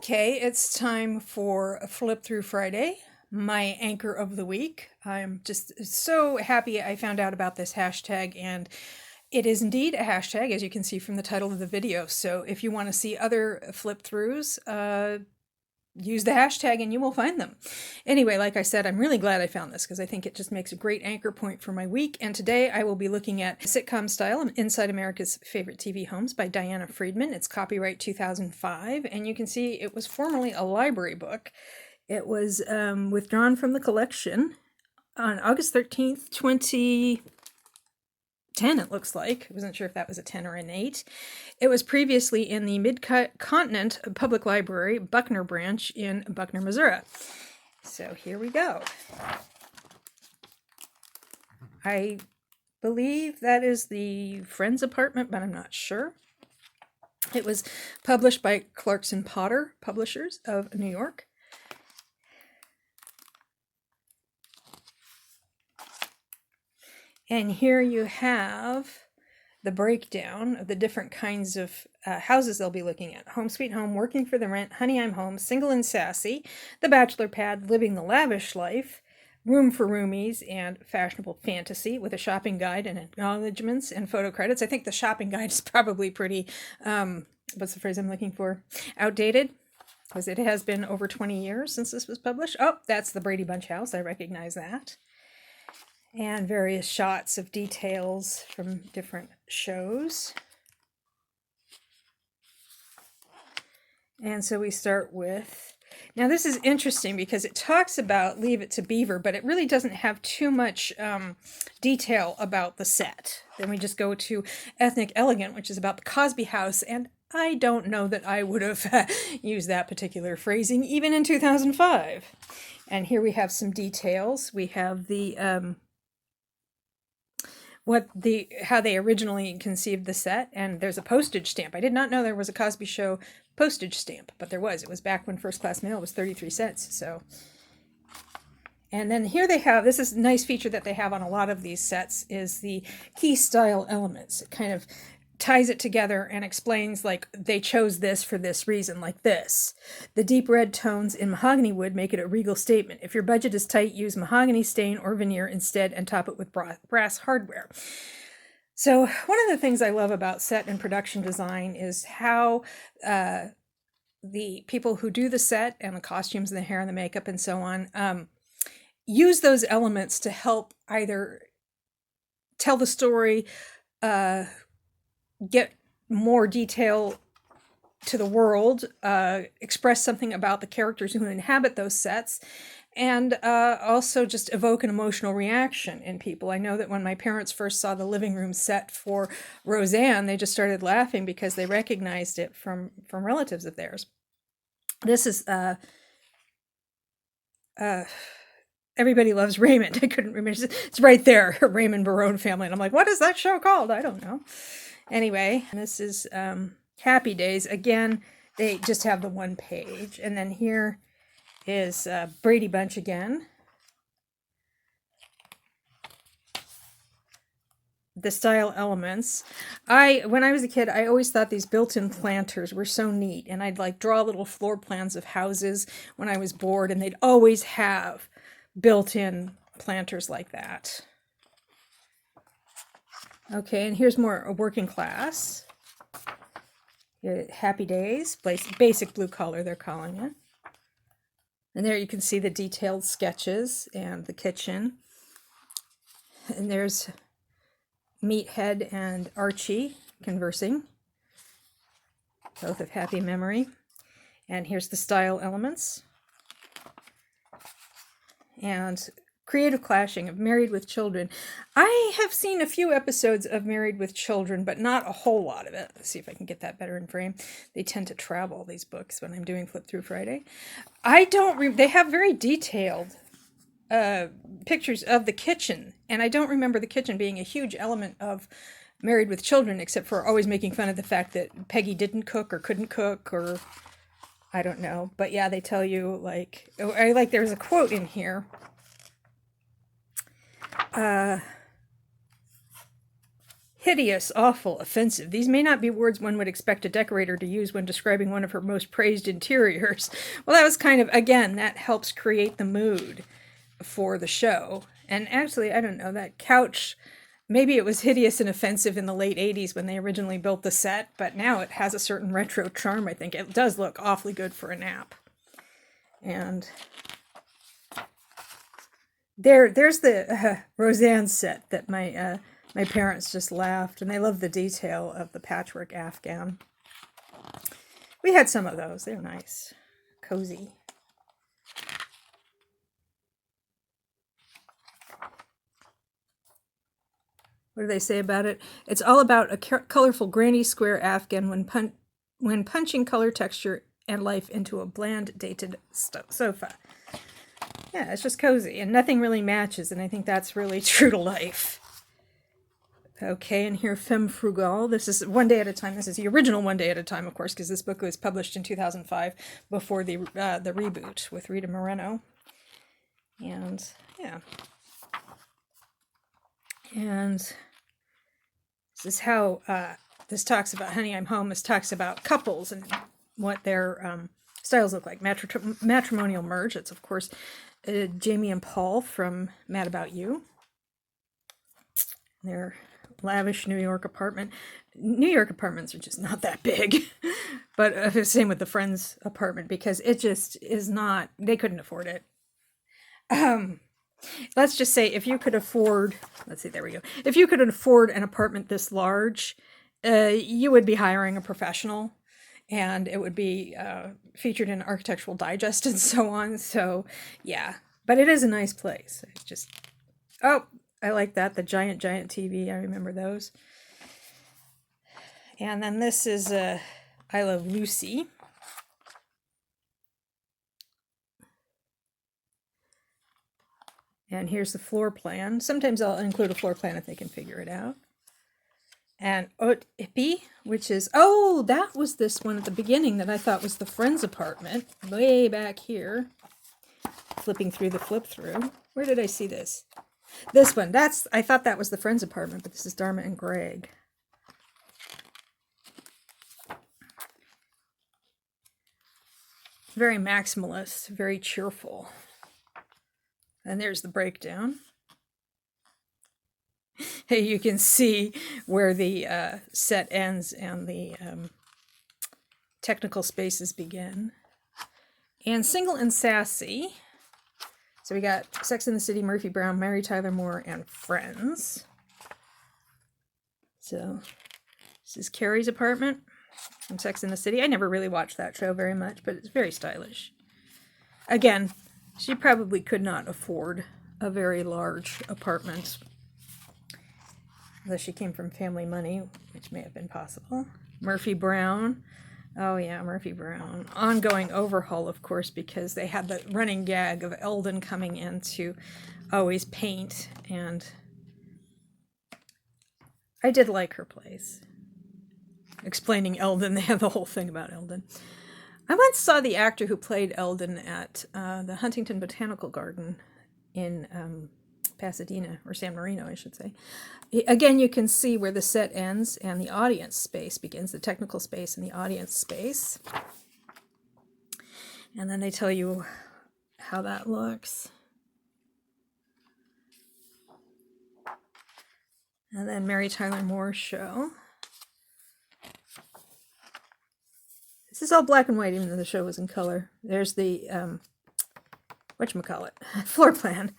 Okay, it's time for a Flip Through Friday, my anchor of the week. I'm just so happy I found out about this hashtag, and it is indeed a hashtag, as you can see from the title of the video. So if you want to see other flip throughs, use the hashtag and you will find them. Anyway, like I said, I'm really glad I found this because I think it just makes a great anchor point for my week. And today I will be looking at Sitcom Style, Inside America's Favorite TV Homes by Diana Friedman. It's copyright 2005, and you can see it was formerly a library book. It was withdrawn from the collection on August 13th, 2010, it looks like. I wasn't sure if that was a 10 or an 8. It was previously in the Mid-Continent Public Library, Buckner branch in Buckner, Missouri. So here we go. I believe that is the Friends apartment, but I'm not sure. It was published by Clarkson Potter Publishers of New York. And here you have the breakdown of the different kinds of houses they'll be looking at. Home Sweet Home, Working for the Rent, Honey, I'm Home, Single and Sassy, The Bachelor Pad, Living the Lavish Life, Room for Roomies, and Fashionable Fantasy, with a shopping guide and acknowledgments and photo credits. I think the shopping guide is probably pretty, what's the phrase I'm looking for? Outdated, because it has been over 20 years since this was published. Oh, that's the Brady Bunch house. I recognize that. And various shots of details from different shows. And so we start with, now this is interesting because it talks about Leave It to Beaver, but it really doesn't have too much detail about the set. Then we just go to Ethnic Elegant, which is about the Cosby House, and I don't know that I would have used that particular phrasing even in 2005. And here we have some details. We have the how they originally conceived the set, and there's a postage stamp. I did not know there was a Cosby Show postage stamp, but there was. It was back when first class mail was 33 cents. So, and then here they have, this is a nice feature that they have on a lot of these sets, is the key style elements. It kind of ties it together and explains, like, they chose this for this reason, like this. The deep red tones in mahogany wood make it a regal statement. If your budget is tight, use mahogany stain or veneer instead and top it with brass hardware. So one of the things I love about set and production design is how the people who do the set and the costumes and the hair and the makeup and so on use those elements to help either tell the story, get more detail to the world, express something about the characters who inhabit those sets, and also just evoke an emotional reaction in people. I know that when my parents first saw the living room set for Roseanne, they just started laughing because they recognized it from relatives of theirs. This is Everybody Loves Raymond. I couldn't remember. It's right there, Raymond Barone Family. And I'm like, what is that show called? I don't know. Anyway, this is Happy Days. Again, they just have the one page. And then here is Brady Bunch again. The style elements. When I was a kid, I always thought these built-in planters were so neat. And I'd like draw little floor plans of houses when I was bored. And they'd always have built-in planters like that. Okay, and here's more working class. Happy Days, basic blue color, they're calling it. And there you can see the detailed sketches and the kitchen. And there's Meathead and Archie conversing, both of happy memory. And here's the style elements. And creative clashing of Married with Children. I have seen a few episodes of Married with Children, but not a whole lot of it. Let's see if I can get that better in frame. They tend to travel, these books, when I'm doing Flip Through Friday. They have very detailed pictures of the kitchen, and I don't remember the kitchen being a huge element of Married with Children, except for always making fun of the fact that Peggy didn't cook or couldn't cook, or I don't know. But yeah, they tell you, like, there's a quote in here. Hideous, awful, offensive. These may not be words one would expect a decorator to use when describing one of her most praised interiors. Well, that was kind of, again, that helps create the mood for the show. And actually, I don't know, that couch, maybe it was hideous and offensive in the late 80s when they originally built the set, but now it has a certain retro charm, I think. It does look awfully good for a nap. And there's the Roseanne set that my parents just laughed, and they love the detail of the patchwork Afghan. We had some of those. They're nice, cozy. What do they say about it? It's all about a colorful granny square Afghan when punching color, texture, and life into a bland, dated sofa. Yeah, it's just cozy, and nothing really matches, and I think that's really true to life. Okay, and here, Femme Frugale. This is One Day at a Time. This is the original One Day at a Time, of course, because this book was published in 2005 before the reboot with Rita Moreno. And, yeah. And this is how this talks about Honey, I'm Home. This talks about couples and what their styles look like. Matrimonial merge. It's, of course, Jamie and Paul from Mad About You. Their lavish New York apartment. New York apartments are just not that big. But same with the Friends apartment, because it just is not, they couldn't afford it. Let's just say if you could afford, let's see, there we go. If you could afford an apartment this large, you would be hiring a professional, and it would be featured in Architectural Digest and so on. So yeah, but it is a nice place. It's just, oh, I like that. The giant TV. I remember those. And then this is I Love Lucy. And here's the floor plan. Sometimes I'll include a floor plan if they can figure it out. And Haute Épée, which is, oh, that was this one at the beginning that I thought was the Friends apartment. Way back here. Flipping through the flip through. Where did I see this? This one. I thought that was the Friends apartment, but this is Dharma and Greg. Very maximalist, very cheerful. And there's the breakdown. Hey, you can see where the set ends and the technical spaces begin. And Single and Sassy. So we got Sex and the City, Murphy Brown, Mary Tyler Moore, and Friends. So this is Carrie's apartment from Sex and the City. I never really watched that show very much, but it's very stylish. Again, she probably could not afford a very large apartment, though she came from family money, which may have been possible. Murphy Brown. Oh yeah, Murphy Brown. Ongoing overhaul, of course, because they had the running gag of Eldon coming in to always paint, and I did like her place. Explaining Eldon, they have the whole thing about Eldon. I once saw the actor who played Eldon at the Huntington Botanical Garden in Pasadena, or San Marino, I should say. Again, you can see where the set ends and the audience space begins, the technical space and the audience space. And then they tell you how that looks. And then Mary Tyler Moore show. This is all black and white, even though the show was in color. There's the, whatchamacallit, floor plan.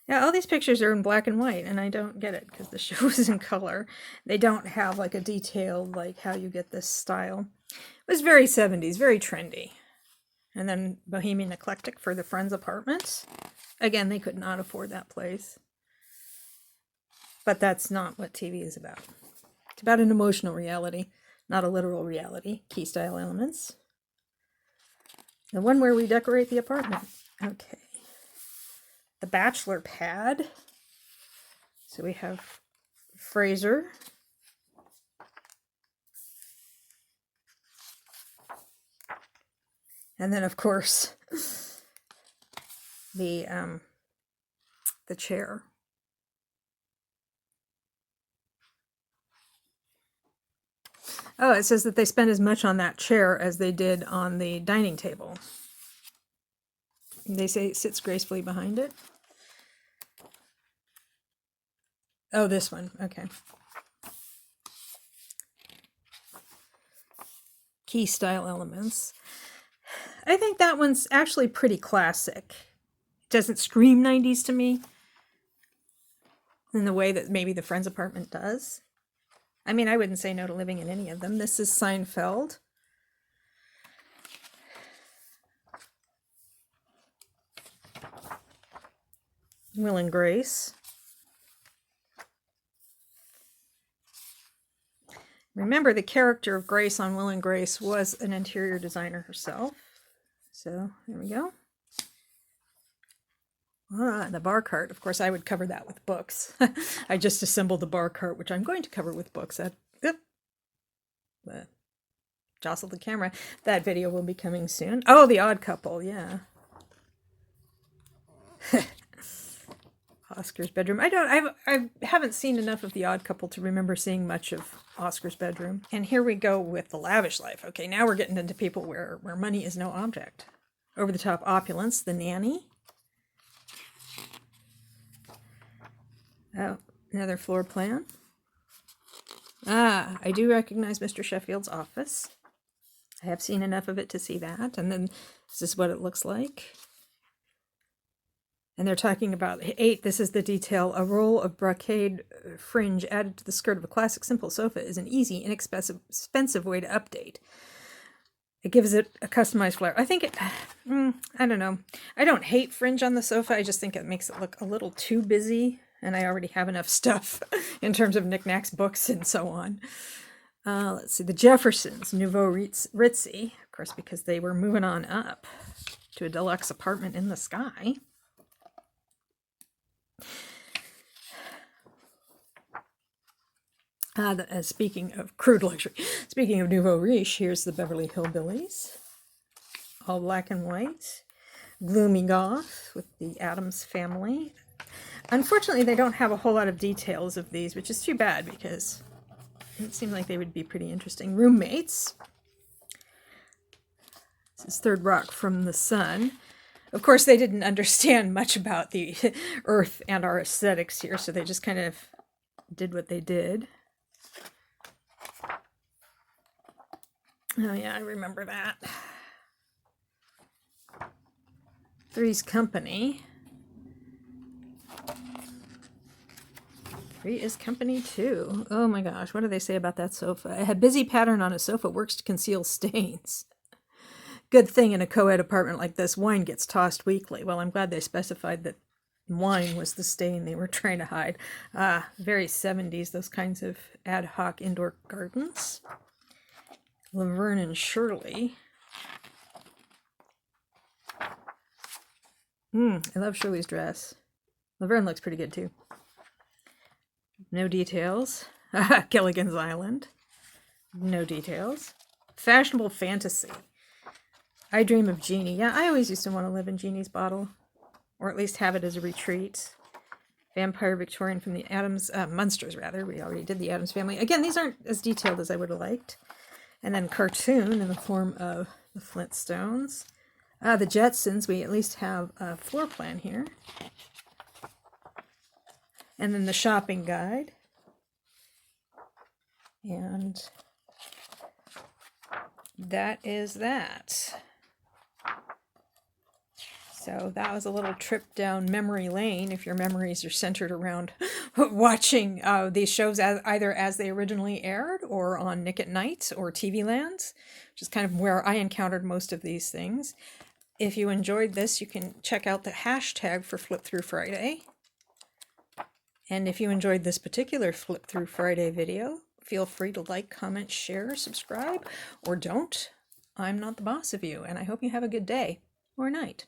Yeah, all these pictures are in black and white, and I don't get it, because the show is in color. They don't have, like, a detailed, like, how you get this style. It was very 70s, very trendy. And then Bohemian Eclectic for the Friends apartments. Again, they could not afford that place. But that's not what TV is about. It's about an emotional reality, not a literal reality. Key style elements. The one where we decorate the apartment. Okay. The Bachelor pad. So we have Fraser. And then, of course, the chair. Oh, it says that they spent as much on that chair as they did on the dining table. They say it sits gracefully behind it. Oh, this one. Okay. Key style elements. I think that one's actually pretty classic. It doesn't scream 90s to me in the way that maybe the Friends apartment does. I mean, I wouldn't say no to living in any of them. This is Seinfeld. Will and Grace. Remember, the character of Grace on Will and Grace was an interior designer herself. So, there we go. Ah, the bar cart. Of course, I would cover that with books. I just assembled the bar cart, which I'm going to cover with books. Jostle the camera. That video will be coming soon. Oh, The Odd Couple, yeah. Oscar's bedroom. I haven't seen enough of The Odd Couple to remember seeing much of Oscar's bedroom. And here we go with The Lavish Life. Okay, now we're getting into people where money is no object. Over the top opulence, The Nanny. Oh, another floor plan. Ah, I do recognize Mr. Sheffield's office. I have seen enough of it to see that. And then this is what it looks like. And they're talking about 8, this is the detail. A roll of brocade fringe added to the skirt of a classic simple sofa is an easy, inexpensive way to update. It gives it a customized flair. I think I don't know. I don't hate fringe on the sofa. I just think it makes it look a little too busy. And I already have enough stuff in terms of knickknacks, books, and so on. Let's see. The Jeffersons, Nouveau Ritzy. Of course, because they were moving on up to a deluxe apartment in the sky. Speaking of crude luxury, speaking of nouveau riche, here's the Beverly Hillbillies. All black and white. Gloomy goth with the Addams family. Unfortunately, they don't have a whole lot of details of these, which is too bad because it seemed like they would be pretty interesting. Roommates. This is Third Rock from the Sun. Of course, they didn't understand much about the earth and our aesthetics here, so they just kind of did what they did. Oh yeah, I remember that. Three's Company. 3 is Company too. Oh my gosh, what do they say about that sofa? A busy pattern on a sofa works to conceal stains. Good thing in a co-ed apartment like this, wine gets tossed weekly. Well, I'm glad they specified that wine was the stain they were trying to hide. Ah, very 70s, those kinds of ad hoc indoor gardens. Laverne and Shirley. I love Shirley's dress. Laverne looks pretty good too. No details. Gilligan's Island. No details. Fashionable fantasy. I Dream of Jeannie. Yeah, I always used to want to live in Jeannie's bottle. Or at least have it as a retreat. Vampire Victorian from the Addams, Munsters rather. We already did the Addams Family. Again, these aren't as detailed as I would have liked. And then cartoon in the form of the Flintstones. The Jetsons, we at least have a floor plan here. And then the shopping guide. And that is that. So that was a little trip down memory lane if your memories are centered around watching these shows either as they originally aired or on Nick at Night or TV Land, which is kind of where I encountered most of these things. If you enjoyed this, you can check out the hashtag for Flip Through Friday. And if you enjoyed this particular Flip Through Friday video, feel free to like, comment, share, subscribe, or don't. I'm not the boss of you, and I hope you have a good day or night.